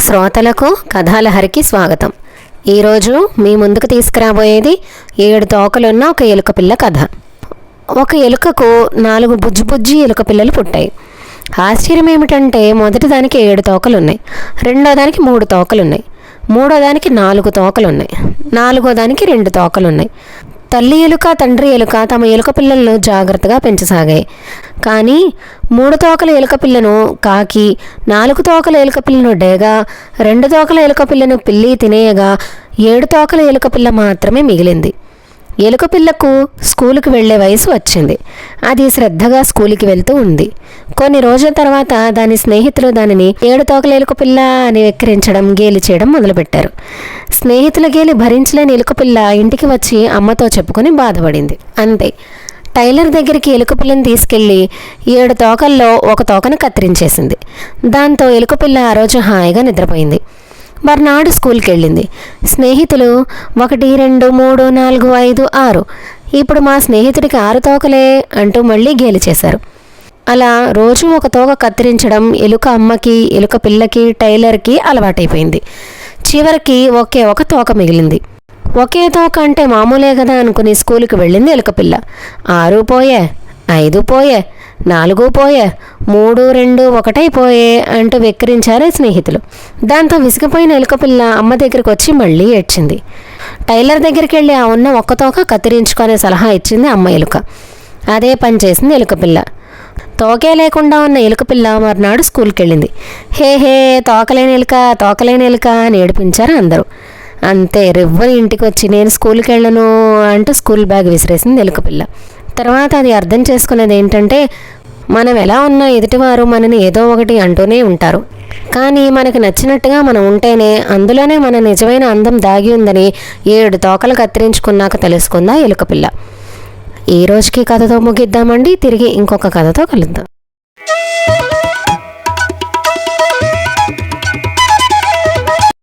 శ్రోతలకు కథాలహరికి స్వాగతం. ఈరోజు మీ ముందుకు తీసుకురాబోయేది 7 తోకలున్న ఒక ఎలుక పిల్ల కథ. ఒక ఎలుకకు 4 బుజ్జి ఎలుక పిల్లలు పుట్టాయి. ఆశ్చర్యం ఏమిటంటే మొదటి దానికి 7 తోకలున్నాయి, రెండో దానికి 3 తోకలున్నాయి, మూడో దానికి 4 తోకలున్నాయి, నాలుగో దానికి 2 తోకలున్నాయి. తల్లి ఎలుక తండ్రి ఎలుక తమ ఎలుక పిల్లలను జాగ్రత్తగా పెంచసాగాయి. కానీ 3 తోకల ఎలుక పిల్లను కాకి, 4 తోకల ఎలుక పిల్లను డేగ, 2 తోకల ఎలుక పిల్లను పిల్లి తినేయగా 7 తోకల ఎలుక పిల్ల మాత్రమే మిగిలింది. ఎలుక పిల్లకు స్కూలుకి వెళ్లే వయసు వచ్చింది. అది శ్రద్ధగా స్కూలుకి వెళ్తూ ఉంది. కొన్ని రోజుల తర్వాత దాని స్నేహితులు దానిని 7 తోకల ఎలుక పిల్ల అని వెక్కిరించడం, గేలి చేయడం మొదలుపెట్టారు. స్నేహితుల గేలి భరించలేని ఎలుక పిల్ల ఇంటికి వచ్చి అమ్మతో చెప్పుకొని బాధపడింది. అంతే, టైలర్ దగ్గరికి ఎలుక పిల్లని తీసుకెళ్లి 7 తోకల్లో ఒక తోకను కత్తిరించేసింది. దాంతో ఎలుక పిల్ల ఆ రోజు హాయిగా నిద్రపోయింది. మర్నాడు స్కూల్కి వెళ్ళింది. స్నేహితులు 1 2 3 4 5 6, ఇప్పుడు మా స్నేహితుడికి 6 తోకలే అంటూ మళ్ళీ గేలి చేశారు. అలా రోజు ఒక తోక కత్తిరించడం ఎలుక అమ్మకి, ఎలుక పిల్లకి, టైలర్కి అలవాటైపోయింది. చివరికి ఒకే ఒక తోక మిగిలింది. ఒకే తోక అంటే మామూలే కదా అనుకుని స్కూల్కి వెళ్ళింది ఎలుక పిల్ల. 6 పోయే, 5 పోయే, 4 పోయే, 3 2 1 పోయే అంటూ వెక్కిరించారు స్నేహితులు. దాంతో విసిగిపోయిన ఎలుక పిల్ల అమ్మ దగ్గరికి వచ్చి మళ్ళీ ఏడ్చింది. టైలర్ దగ్గరికి వెళ్ళి ఆ ఉన్న ఒక్క తోక కత్తిరించుకునే సలహా ఇచ్చింది అమ్మ ఎలుక. అదే పని చేసింది ఎలుక పిల్ల. తోకే లేకుండా ఉన్న ఎలుక పిల్ల మర్నాడు స్కూల్కి వెళ్ళింది. హే హే, తోకలేని ఎలుక అని ఏడిపించారు అందరూ. అంతే, రివ్వని ఇంటికి వచ్చి నేను స్కూల్కి వెళ్ళను అంటూ స్కూల్ బ్యాగ్ విసిరేసింది ఎలుక పిల్ల. తర్వాత అది అర్థం చేసుకునేది ఏంటంటే, మనం ఎలా ఉన్నా ఎదుటివారు మనని ఏదో ఒకటి అంటూనే ఉంటారు. కానీ మనకి నచ్చినట్టుగా మనం ఉంటేనే అందులోనే మన నిజమైన అందం దాగి ఉందని 7 తోకలు కత్తిరించుకున్నాక తెలుసుకుందా ఎలుక పిల్ల. ఈ రోజుకి కథతో ముగిద్దామండి. తిరిగి ఇంకొక కథతో కలుద్దాం.